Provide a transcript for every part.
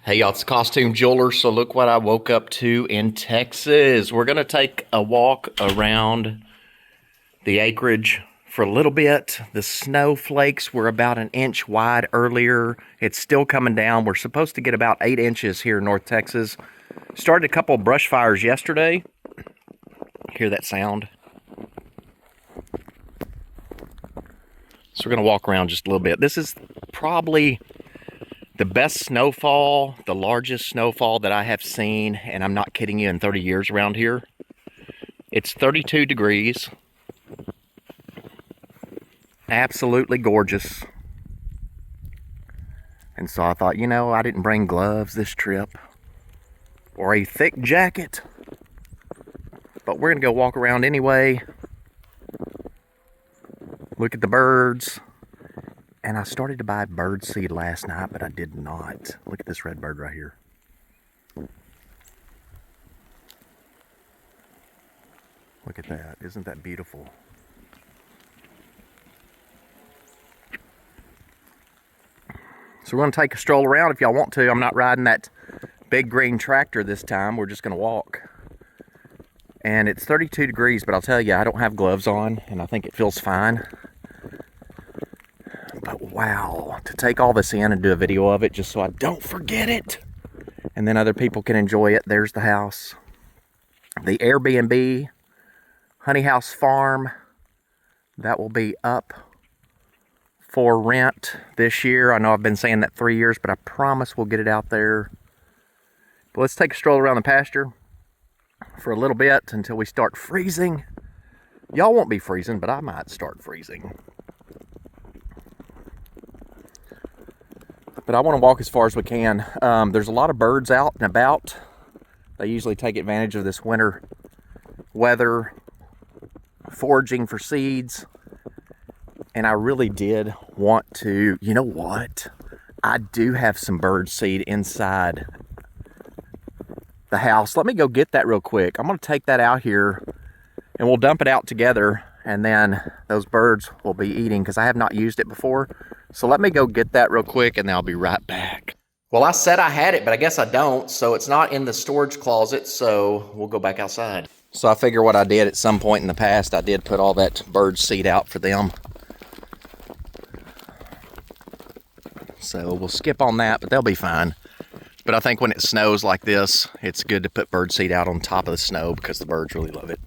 Hey y'all, it's Costume Jeweler. So look what I woke up to in Texas. We're gonna take a walk around the acreage for a little bit. The snowflakes were about an inch wide earlier. It's still coming down. We're supposed to get about 8 inches here in North Texas. Started a couple of brush fires yesterday. Hear that sound? So we're gonna walk around just a little bit. This is probably the best snowfall, the largest snowfall that I have seen, and I'm not kidding you, in 30 years around here. It's 32 degrees. Absolutely gorgeous. And so I thought, I didn't bring gloves this trip or a thick jacket, but we're gonna go walk around anyway. Look at the birds. And I started to buy bird seed last night, but I did not. Look at this red bird right here. Look at that. Isn't that beautiful? So we're going to take a stroll around if y'all want to. I'm not riding that big green tractor this time. We're just going to walk. And it's 32 degrees, but I'll tell you, I don't have gloves on, and I think it feels fine. But wow, to take all this in and do a video of it just so I don't forget it. And then other people can enjoy it. There's the house. The Airbnb, Honey House Farm, that will be up for rent this year. I know I've been saying that 3 years, but I promise we'll get it out there. But let's take a stroll around the pasture for a little bit until we start freezing. Y'all won't be freezing, but I might start freezing. But I want to walk as far as we can. There's a lot of birds out and about. They usually take advantage of this winter weather, foraging for seeds. And I really did want to, you know what? I do have some bird seed inside the house. Let me go get that real quick. I'm going to take that out here and we'll dump it out together. And then those birds will be eating because I have not used it before. So let me go get that real quick and then I'll be right back. Well, I said I had it, but I guess I don't. So it's not in the storage closet, so we'll go back outside. So I figure what I did at some point in the past, I did put all that bird seed out for them. So we'll skip on that, but they'll be fine. But I think when it snows like this, it's good to put bird seed out on top of the snow because the birds really love it.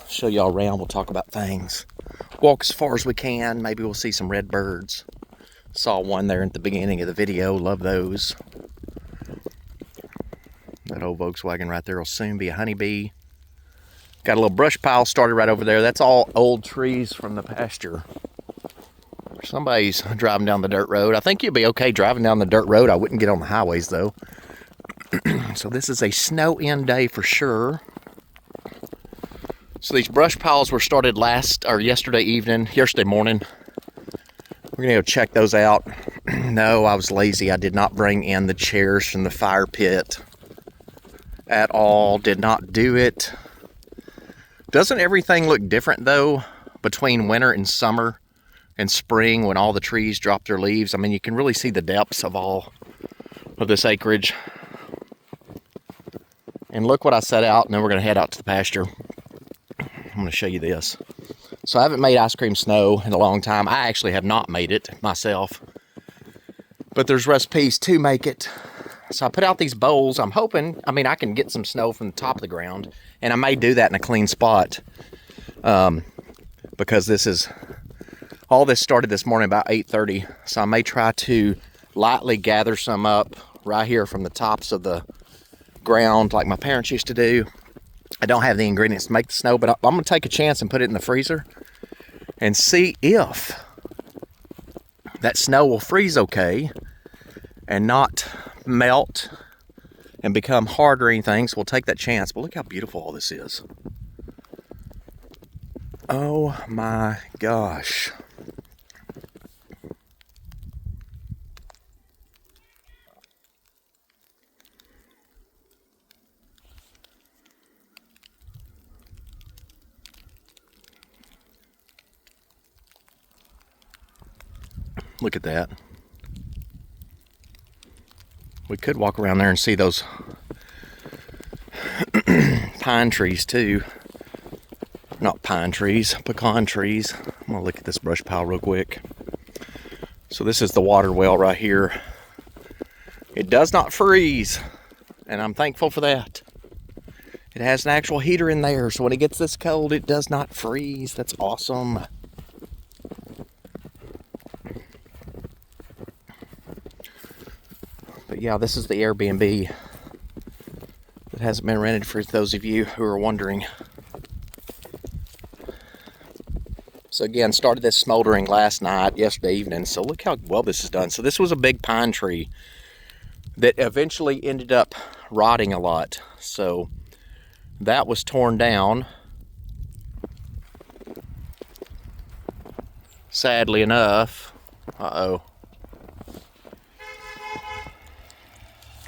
Show y'all around, we'll talk about things. Walk as far as we can, maybe we'll see some red birds. Saw one there at the beginning of the video, love those. That old Volkswagen right there will soon be a honeybee. Got a little brush pile started right over there. That's all old trees from the pasture. Somebody's driving down the dirt road. I think you'd be okay driving down the dirt road. I wouldn't get on the highways though. So this is a snow-in day for sure. So these brush piles were started yesterday morning. We're gonna go check those out. No, I was lazy. I did not bring in the chairs from the fire pit at all. Did not do it. Doesn't everything look different though between winter and summer and spring when all the trees drop their leaves? I mean, you can really see the depths of all of this acreage. And look what I set out, and then we're gonna head out to the pasture. I'm going to show you this. So I haven't made ice cream snow in a long time. I actually have not made it myself. But there's recipes to make it. So I put out these bowls. I'm hoping, I can get some snow from the top of the ground. And I may do that in a clean spot. Because all this started this morning about 8:30. So I may try to lightly gather some up right here from the tops of the ground like my parents used to do. I don't have the ingredients to make the snow, but I'm going to take a chance and put it in the freezer and see if that snow will freeze okay and not melt and become hard or anything. So we'll take that chance. But look how beautiful all this is. Oh my gosh. Look at that. We could walk around there and see those pine trees too. Not pine trees, pecan trees. I'm gonna look at this brush pile real quick. So this is the water well right here. It does not freeze, and I'm thankful for that. It has an actual heater in there, so when it gets this cold, it does not freeze. That's awesome. But yeah, this is the Airbnb that hasn't been rented, for those of you who are wondering. So again, started this smoldering yesterday evening. So look how well this is done. So this was a big pine tree that eventually ended up rotting a lot. So that was torn down. Sadly enough. Uh-oh.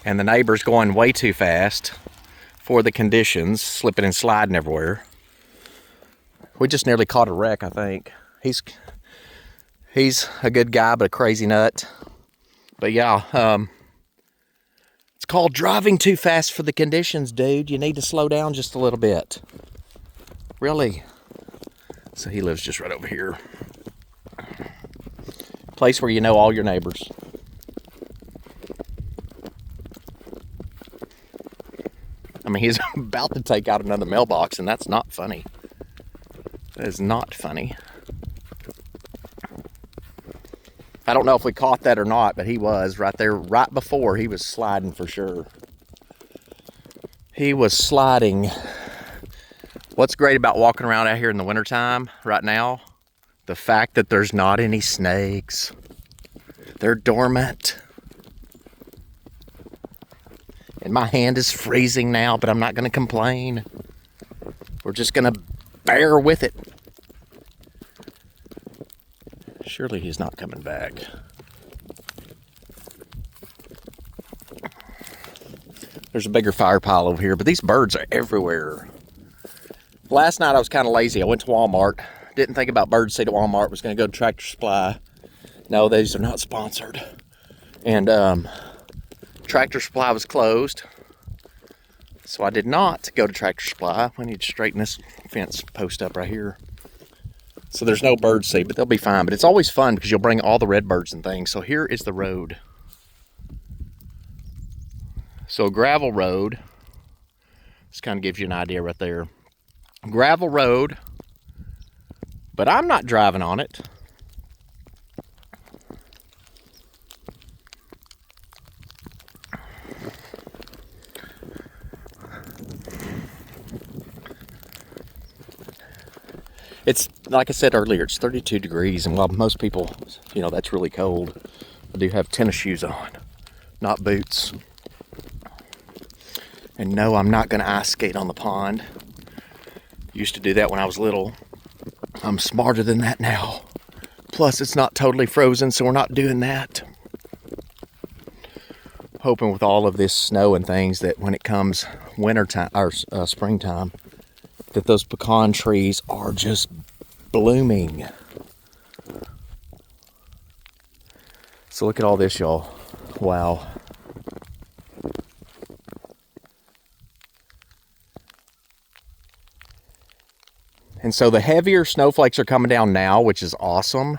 And the neighbor's going way too fast for the conditions, slipping and sliding everywhere. We just nearly caught a wreck, I think. He's a good guy, but a crazy nut. But yeah, it's called driving too fast for the conditions, dude. You need to slow down just a little bit. Really. So he lives just right over here. Place where you know all your neighbors. I mean, he's about to take out another mailbox, and that's not funny. That is not funny. I don't know if we caught that or not, but he was right there, right before he was sliding for sure. He was sliding. What's great about walking around out here in the wintertime right now? The fact that there's not any snakes. They're dormant. And my hand is freezing now, but I'm not going to complain. We're just going to bear with it. Surely he's not coming back. There's a bigger fire pile over here, but these birds are everywhere. Last night I was kind of lazy. I went to Walmart. Didn't think about birdseed at Walmart. Was going to go to Tractor Supply. No, these are not sponsored. And Tractor Supply was closed. So I did not go to Tractor Supply. I need to straighten this fence post up right here. So there's no bird seed, but they'll be fine. But it's always fun because you'll bring all the red birds and things. So here is the road. So a gravel road. This kind of gives you an idea right there. Gravel road. But I'm not driving on it. It's, like I said earlier, it's 32 degrees, and while most people, that's really cold, I do have tennis shoes on, not boots. And no, I'm not going to ice skate on the pond. Used to do that when I was little. I'm smarter than that now. Plus, it's not totally frozen, so we're not doing that. Hoping with all of this snow and things that when it comes wintertime or springtime, that those pecan trees are just blooming. So look at all this, y'all. Wow. And so the heavier snowflakes are coming down now, which is awesome.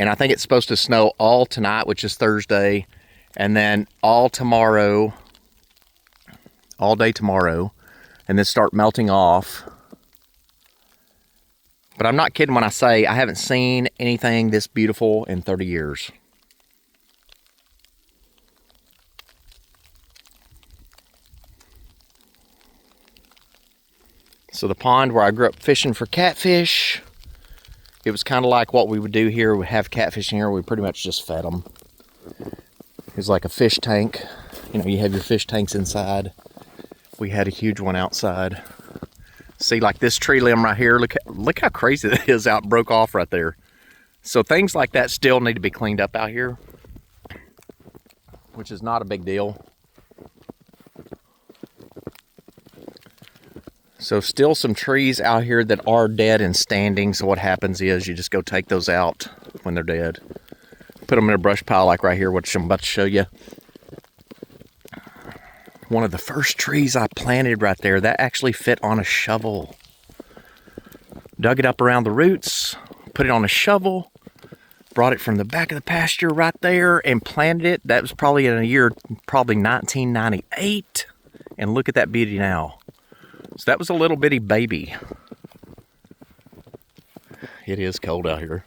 And I think it's supposed to snow all tonight, which is Thursday, and then all tomorrow, all day tomorrow, and then start melting off. But I'm not kidding when I say I haven't seen anything this beautiful in 30 years. So the pond where I grew up fishing for catfish, it was kind of like what we would do here. We have catfish in here. We pretty much just fed them. It was like a fish tank. You have your fish tanks inside. We had a huge one outside. See, like this tree limb right here, look how crazy that is out, broke off right there. So things like that still need to be cleaned up out here, which is not a big deal. So still some trees out here that are dead and standing. So what happens is you just go take those out when they're dead. Put them in a brush pile like right here, which I'm about to show you. one of the first trees I planted right there. That actually fit on a shovel. Dug it up around the roots, put it on a shovel, brought it from the back of the pasture right there and planted it. That was probably in a year, probably 1998. And look at that beauty now. So that was a little bitty baby. It is cold out here.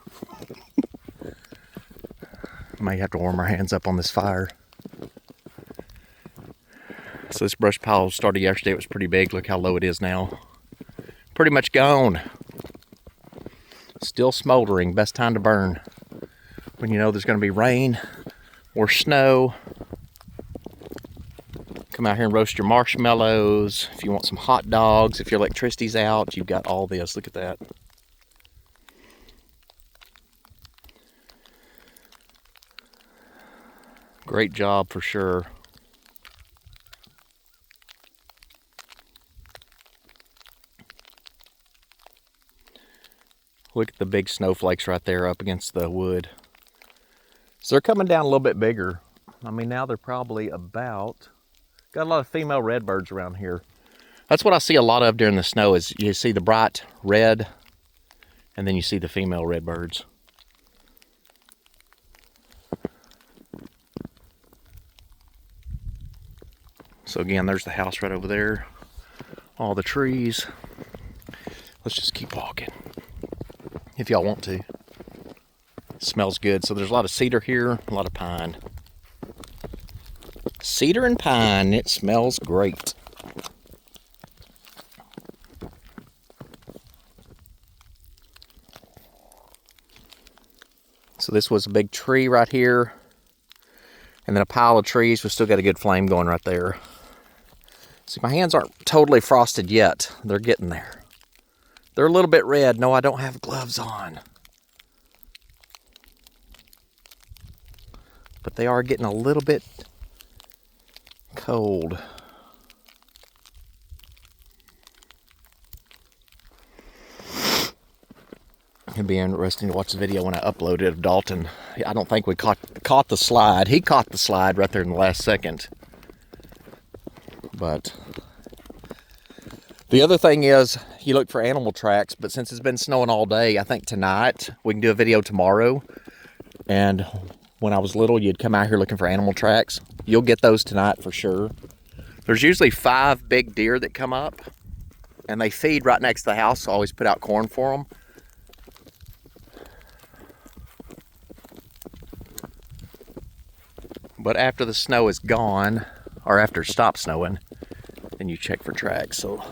Might have to warm our hands up on this fire. So this brush pile started yesterday. It was pretty big. Look how low it is now. Pretty much gone. Still smoldering. Best time to burn. When you know there's going to be rain or snow. Come out here and roast your marshmallows. If you want some hot dogs, if your electricity's out, you've got all this. Look at that. Great job for sure. Look at the big snowflakes right there up against the wood. So they're coming down a little bit bigger. I mean, now they're probably about, got a lot of female redbirds around here. That's what I see a lot of during the snow is you see the bright red and then you see the female redbirds. So again, there's the house right over there. All the trees. Let's just keep walking. If y'all want to. It smells good. So there's a lot of cedar here, a lot of pine. Cedar and pine, it smells great. So this was a big tree right here. And then a pile of trees. We've still got a good flame going right there. See, my hands aren't totally frosted yet. They're getting there. They're a little bit red. No, I don't have gloves on. But they are getting a little bit cold. It'd be interesting to watch the video when I upload it of Dalton. I don't think we caught the slide. He caught the slide right there in the last second. But the other thing is, you look for animal tracks, but since it's been snowing all day, I think tonight, we can do a video tomorrow. And when I was little, you'd come out here looking for animal tracks. You'll get those tonight for sure. There's usually 5 big deer that come up, and they feed right next to the house, so I always put out corn for them. But after the snow is gone, or after it stops snowing, then you check for tracks. So,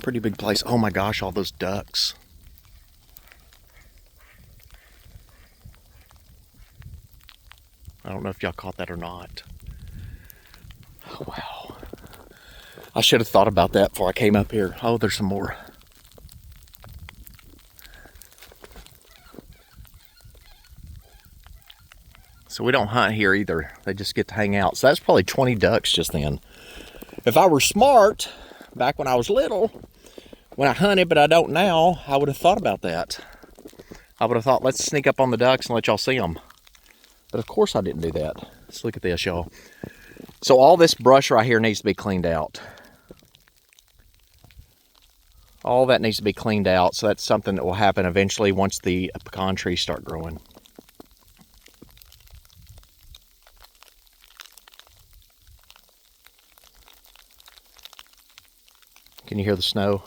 pretty big place. Oh my gosh, all those ducks. I don't know if y'all caught that or not. Oh, wow. I should have thought about that before I came up here. Oh, there's some more. So we don't hunt here either. They just get to hang out. So that's probably 20 ducks just then. If I were smart, back when I was little, when I hunted, but I don't now, I would have thought about that. I would have thought, let's sneak up on the ducks and let y'all see them. But of course I didn't do that. Let's look at this, y'all. So all this brush right here needs to be cleaned out. All that needs to be cleaned out. So that's something that will happen eventually once the pecan trees start growing. Can you hear the snow?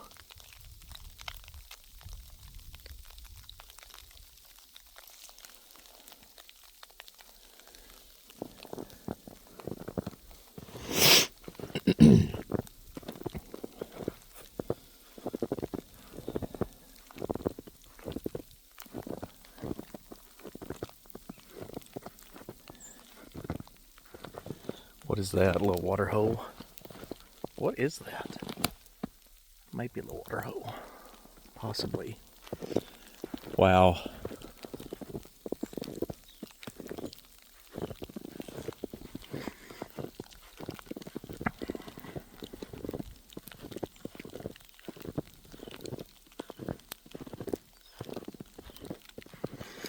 What is that? A little water hole? What is that? Might be a little water hole. Possibly. Wow.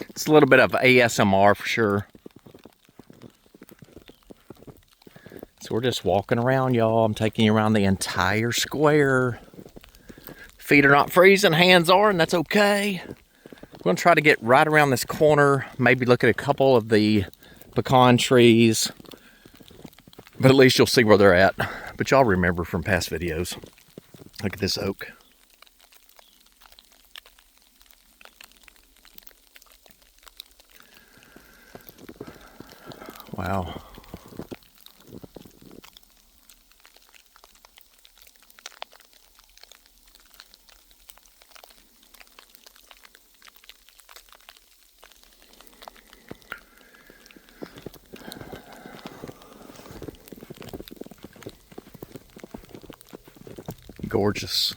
It's a little bit of ASMR for sure. So we're just walking around, y'all. I'm taking you around the entire square. Feet are not freezing, hands are, and that's okay. We're gonna try to get right around this corner, maybe look at a couple of the pecan trees, but at least you'll see where they're at. But y'all remember from past videos. Look at this oak. Wow. Gorgeous.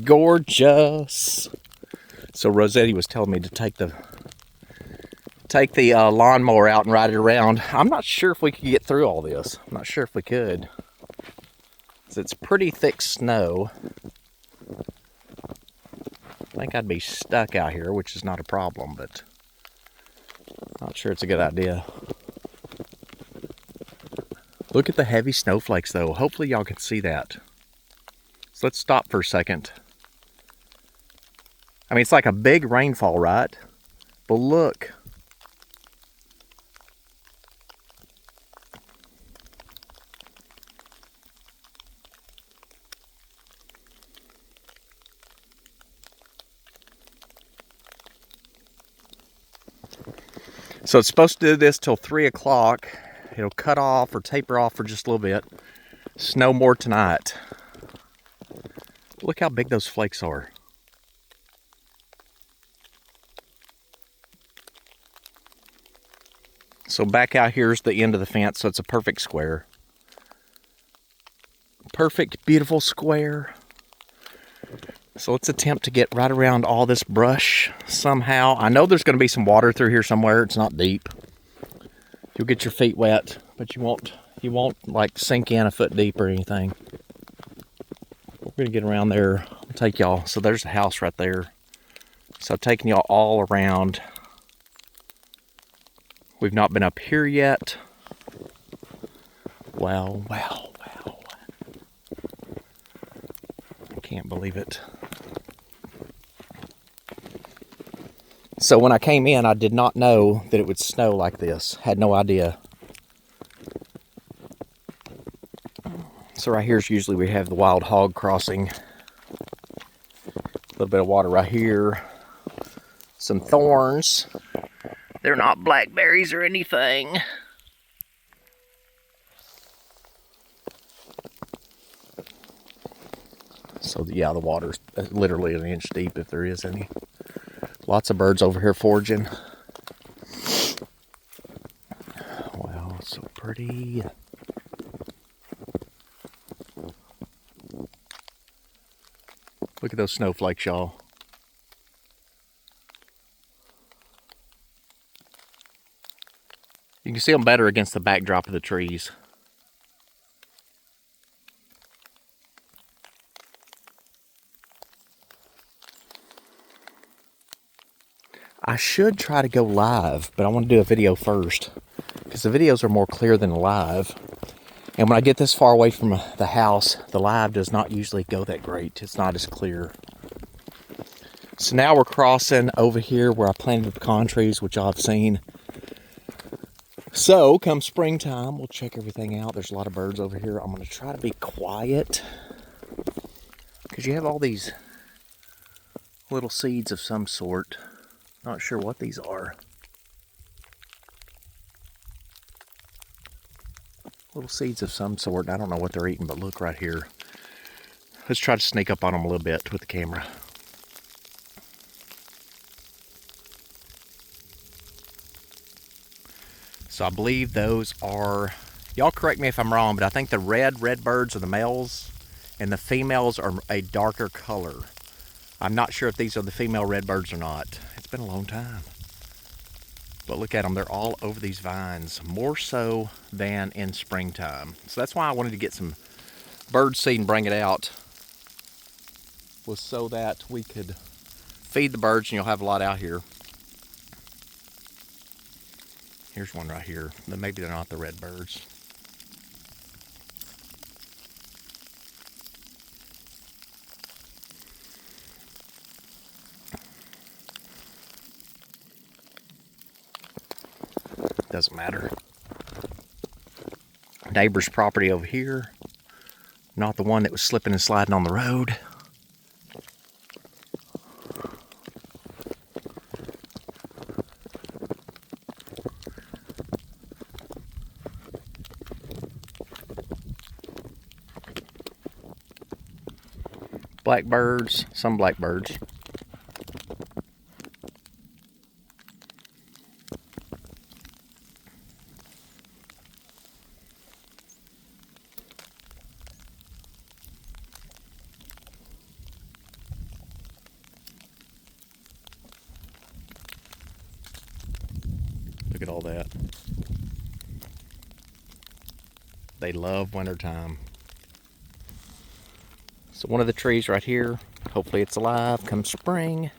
Gorgeous. So Rosetti was telling me to take the lawnmower out and ride it around. I'm not sure if we could get through all this. I'm not sure if we could. It's pretty thick snow. I think I'd be stuck out here, which is not a problem, but not sure it's a good idea. Look at the heavy snowflakes though. Hopefully y'all can see that. So let's stop for a second. I mean, it's like a big rainfall, right? But look. So it's supposed to do this till 3 o'clock. It'll cut off or taper off for just a little bit. Snow more tonight. Look how big those flakes are. So back out here's the end of the fence, so it's a perfect square. Perfect, beautiful square. So let's attempt to get right around all this brush somehow. I know there's going to be some water through here somewhere. It's not deep. You'll get your feet wet, but you won't like sink in a foot deep or anything. We're going to get around there. I'll take y'all. So there's the house right there. So I've taken y'all all around. We've not been up here yet. Wow, wow, wow. I can't believe it. So when I came in, I did not know that it would snow like this. Had no idea. So right here's usually we have the wild hog crossing. A little bit of water right here. Some thorns. They're not blackberries or anything. So yeah, the water's literally an inch deep if there is any. Lots of birds over here foraging. Wow, it's so pretty. Look at those snowflakes, y'all. You can see them better against the backdrop of the trees. I should try to go live, but I want to do a video first because the videos are more clear than live. And when I get this far away from the house, the live does not usually go that great. It's not as clear. So now we're crossing over here where I planted the pecan trees, which I've seen. So come springtime, we'll check everything out. There's a lot of birds over here. I'm going to try to be quiet because you have all these little seeds of some sort. Not sure what these are. Little seeds of some sort. I don't know what they're eating, but look right here. Let's try to sneak up on them a little bit with the camera. So I believe those are, y'all correct me if I'm wrong, but I think the red birds are the males and the females are a darker color. I'm not sure if these are the female redbirds or not. It's been a long time. But look at them, they're all over these vines, more so than in springtime. So that's why I wanted to get some bird seed and bring it out, was so that we could feed the birds and you'll have a lot out here. Here's one right here. Maybe they're not the red birds. Doesn't matter. Neighbor's property over here. Not the one that was slipping and sliding on the road. Blackbirds, some blackbirds. Look at all that. They love wintertime. So one of the trees right here, hopefully it's alive come spring.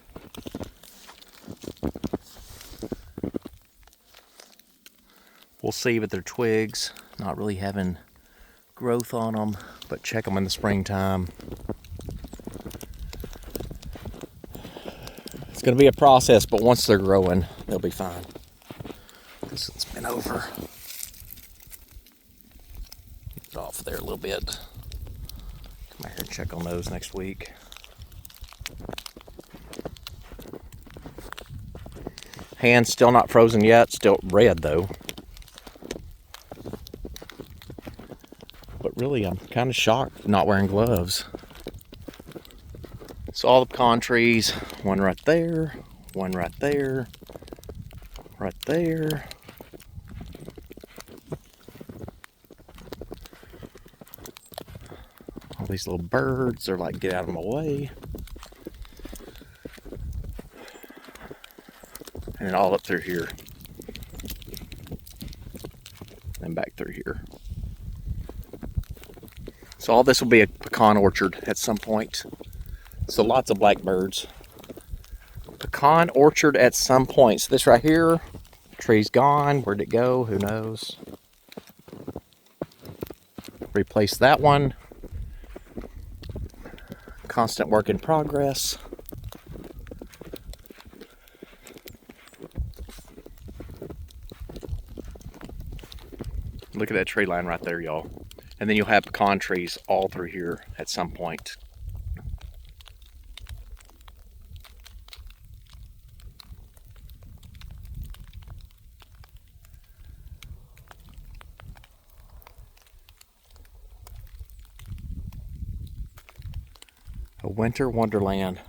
We'll see, but their twigs not really having growth on them, but check them in the springtime. It's going to be a process, but once they're growing, they'll be fine. This one's been over. Get off there a little bit. Come back here and check on those next week. Hand's still not frozen yet, still red though. But really, I'm kind of shocked not wearing gloves. So all the pecan trees, one right there, one right there, right there. All these little birds, they're like, get out of my way. And then all up through here. And back through here. So all this will be a pecan orchard at some point. So lots of blackbirds. Pecan orchard at some point. So this right here, tree's gone. Where'd it go? Who knows? Replace that one. Constant work in progress. Look at that tree line right there, y'all. And then you'll have pecan trees all through here at some point. A winter wonderland.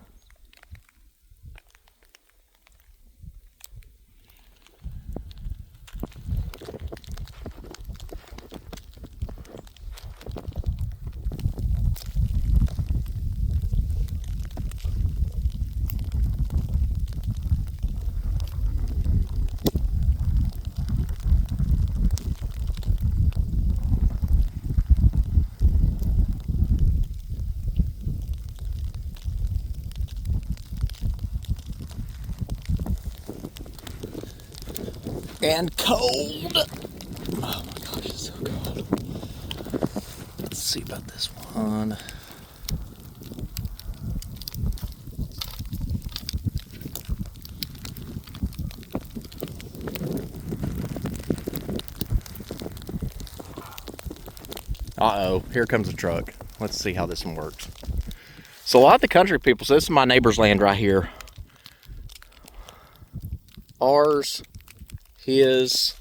And cold. Oh my gosh, it's so cold. Let's see about this one. Uh-oh, here comes a truck. Let's see how this one works. So a lot of the country people, so this is my neighbor's land right here. Ours, his,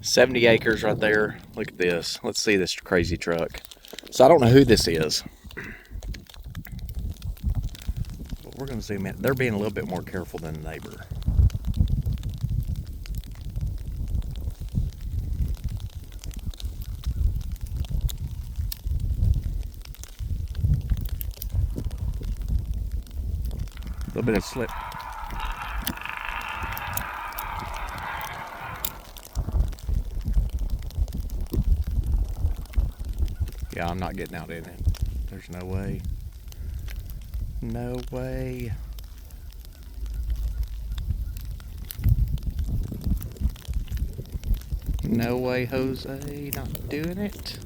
70 acres right there. Look at this. Let's see this crazy truck. So I don't know who this is. But we're going to zoom in. They're being a little bit more careful than the neighbor. A little bit of slip. Yeah, I'm not getting out in it. There's no way. No way. No way, Jose, not doing it.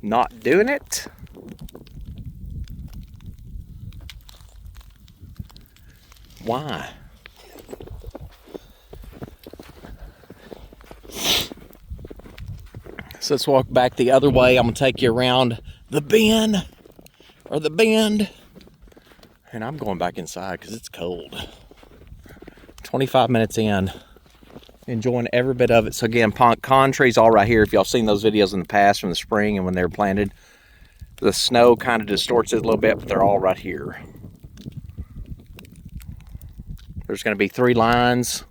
Not doing it. Why? So let's walk back the other way. I'm gonna take you around the bend, and I'm going back inside because it's cold. 25 minutes in, enjoying every bit of it. So again, pecan trees all right here. If y'all seen those videos in the past from the spring and when they were planted, the snow kind of distorts it a little bit, but they're all right here. There's going to be 3 lines,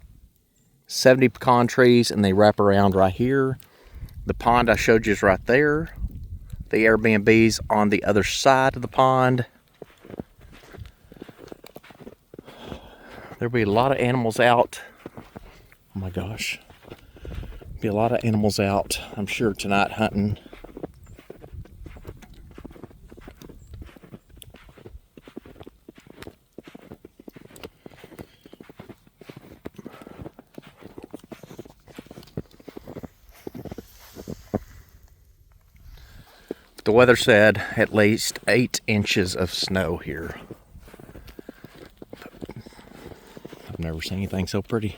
70 pecan trees, and they wrap around right here. The pond I showed you is right there. The Airbnb's on the other side of the pond. There'll be a lot of animals out. Oh my gosh. Be a lot of animals out, I'm sure, tonight hunting. The weather said at least 8 inches of snow here. I've never seen anything so pretty.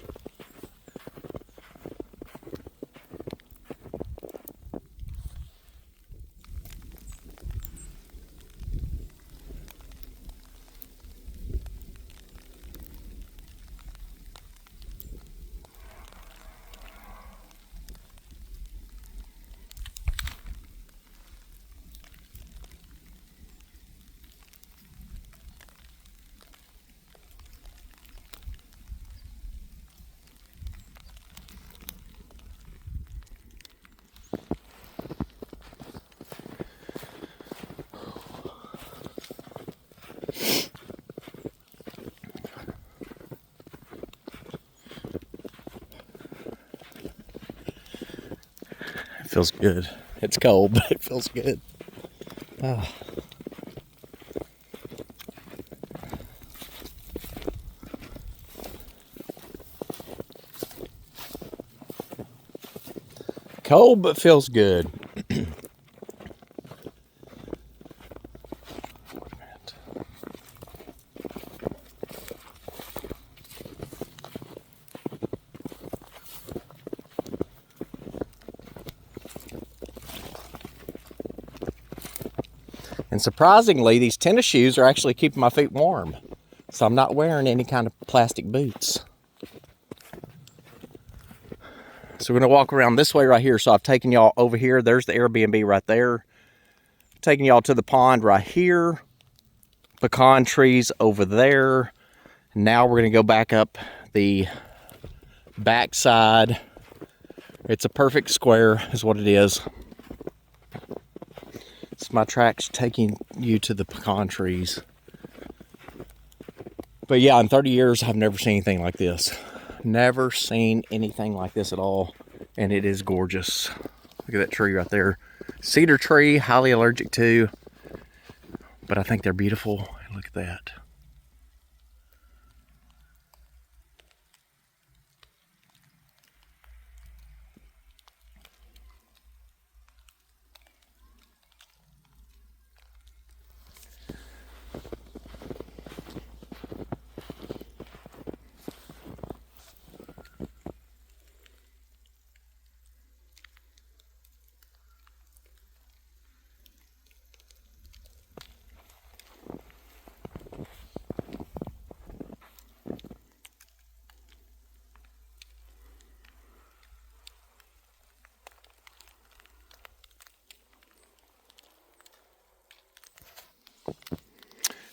It feels good. It's cold, but it feels good. Oh. Cold, but feels good. And surprisingly, these tennis shoes are actually keeping my feet warm. So I'm not wearing any kind of plastic boots. So we're gonna walk around this way right here. So I've taken y'all over here. There's the Airbnb right there. Taking y'all to the pond right here. Pecan trees over there. Now we're gonna go back up the backside. It's a perfect square is what it is. It's my tracks taking you to the pecan trees. But yeah, in 30 years, I've never seen anything like this. Never seen anything like this at all. And it is gorgeous. Look at that tree right there. Cedar tree, highly allergic to. But I think they're beautiful. Look at that.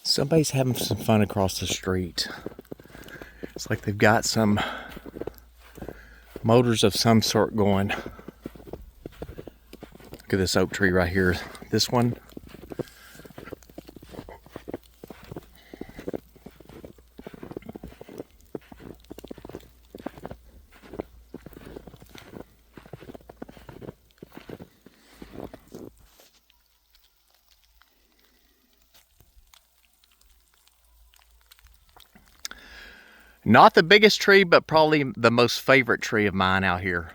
Somebody's having some fun across the street. It's like they've got some motors of some sort going. Look at this oak tree right here. This one. Not the biggest tree, but probably the most favorite tree of mine out here.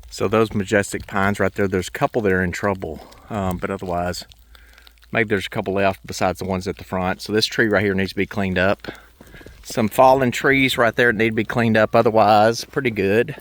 So those Majestic pines right there, there's a couple that are in trouble, but otherwise, maybe there's a couple left besides the ones at the front. So this tree right here needs to be cleaned up. Some fallen trees right there need to be cleaned up, otherwise, pretty good.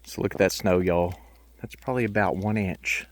So look at that snow, y'all. That's probably about 1 inch.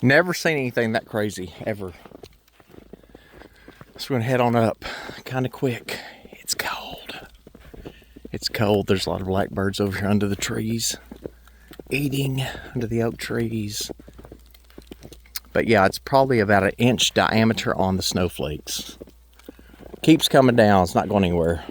Never seen anything that crazy, ever. So we're gonna head on up kind of quick. It's cold. It's cold. There's a lot of blackbirds over here under the trees, eating under the oak trees. But yeah, it's probably about 1 inch diameter on the snowflakes. Keeps coming down, it's not going anywhere.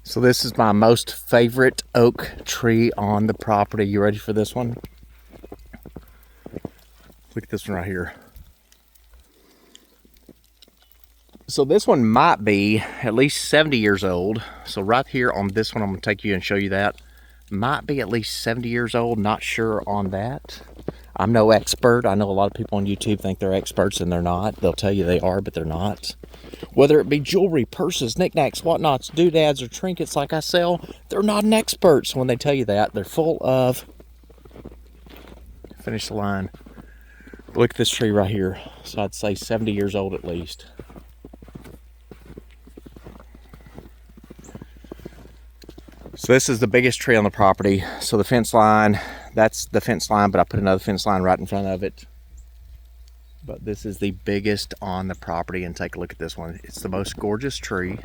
So this is my most favorite oak tree on the property. You ready for this one? Look at this one right here. So this one might be at least 70 years old. So right here on this one, I'm gonna take you and show you that. Might be at least 70 years old, not sure on that. I'm no expert. I know a lot of people on YouTube think they're experts and they're not. They'll tell you they are, but they're not. Whether it be jewelry, purses, knickknacks, whatnots, doodads, or trinkets like I sell, they're not an expert. So when they tell you that, they're full of... Finish the line. Look at this tree right here. So I'd say 70 years old at least. So this is the biggest tree on the property. So the fence line, that's the fence line, but I put another fence line right in front of it. But this is the biggest on the property, and take a look at this one. It's the most gorgeous tree.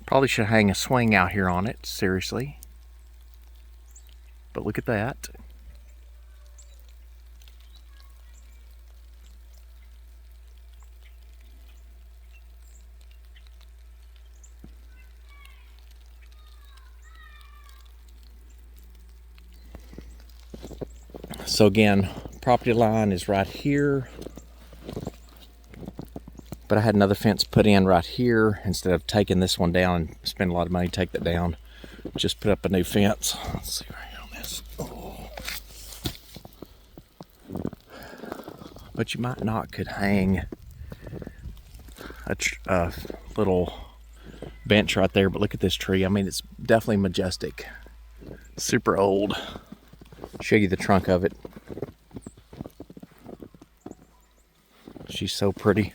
Probably should hang a swing out here on it, seriously. But look at that. So again, property line is right here. But I had another fence put in right here. Instead of taking this one down and spend a lot of money to take that down, just put up a new fence. Let's see right here on this. Oh. But you might not could hang a little bench right there. But look at this tree. I mean, it's definitely majestic. Super old. Show you the trunk of it. She's so pretty.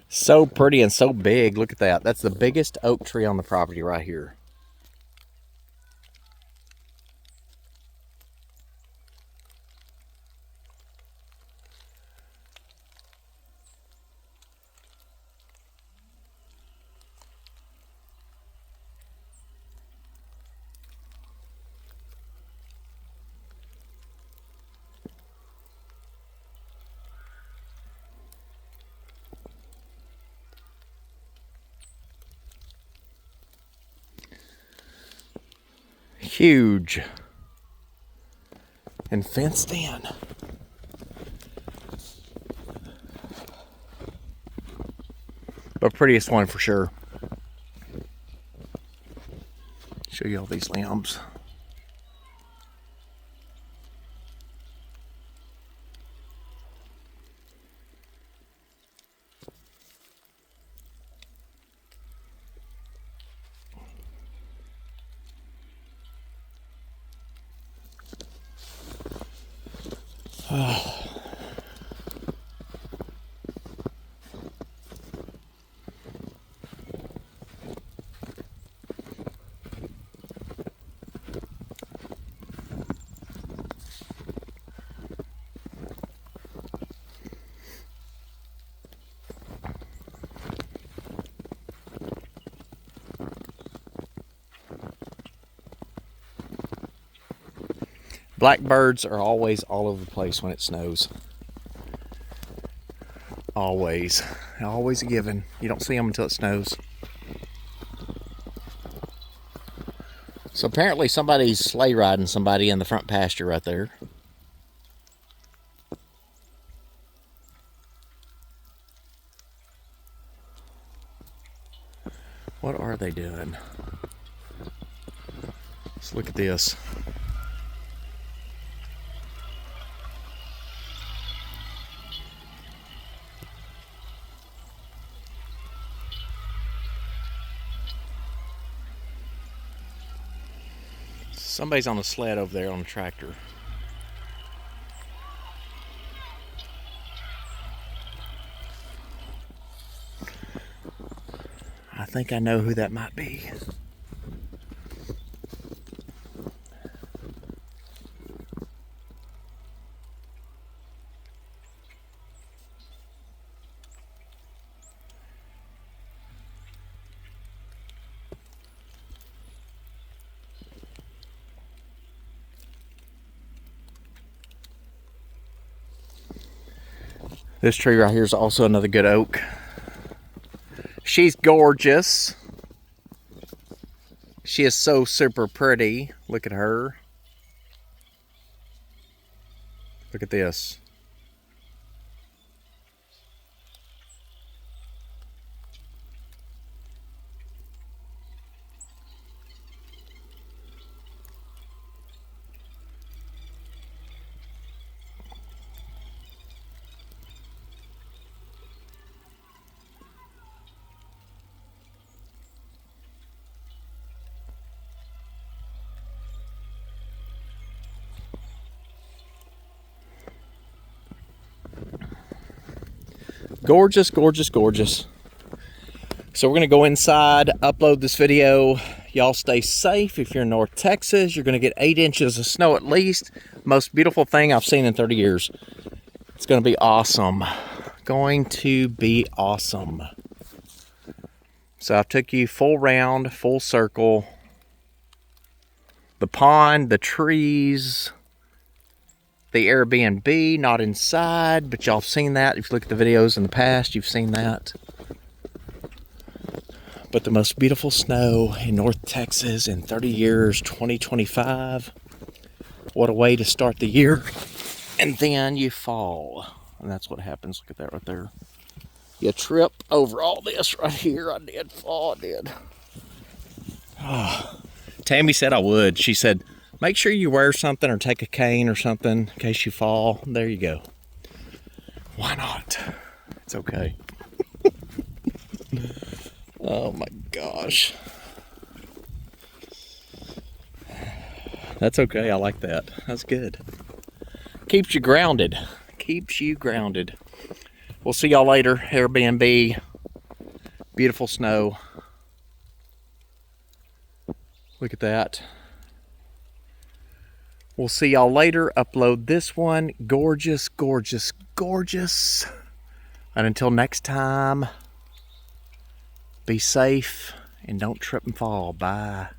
So pretty and so big. Look at that. That's the biggest oak tree on the property right here. Huge and fenced in. But prettiest one for sure. Show you all these limbs. Blackbirds are always all over the place when it snows. Always. Always a given. You don't see them until it snows. So apparently somebody's sleigh riding somebody in the front pasture right there. What are they doing? Let's look at this. Somebody's on a sled over there on a tractor. I think I know who that might be. This tree right here is also another good oak. She's gorgeous. She is so super pretty. Look at her. Look at this. Gorgeous, gorgeous, gorgeous. So we're gonna go inside, upload this video. Y'all stay safe. If you're in North Texas, you're gonna get 8 inches of snow at least. Most beautiful thing I've seen in 30 years. It's gonna be awesome. Going to be awesome. So I took you full round, full circle. The pond, the trees, the Airbnb, not inside, but y'all have seen that. If you look at the videos in the past, you've seen that. But the most beautiful snow in North Texas in 30 years, 2025. What a way to start the year. And then you fall. And that's what happens. Look at that right there. You trip over all this right here. I did fall, I did. Oh. Tammy said I would. She said, make sure you wear something or take a cane or something in case you fall. There you go. Why not? It's okay. Oh my gosh. That's okay. I like that. That's good. Keeps you grounded. Keeps you grounded. We'll see y'all later. Airbnb. Beautiful snow. Look at that. We'll see y'all later. Upload this one. Gorgeous, gorgeous, gorgeous. And until next time, be safe and don't trip and fall. Bye.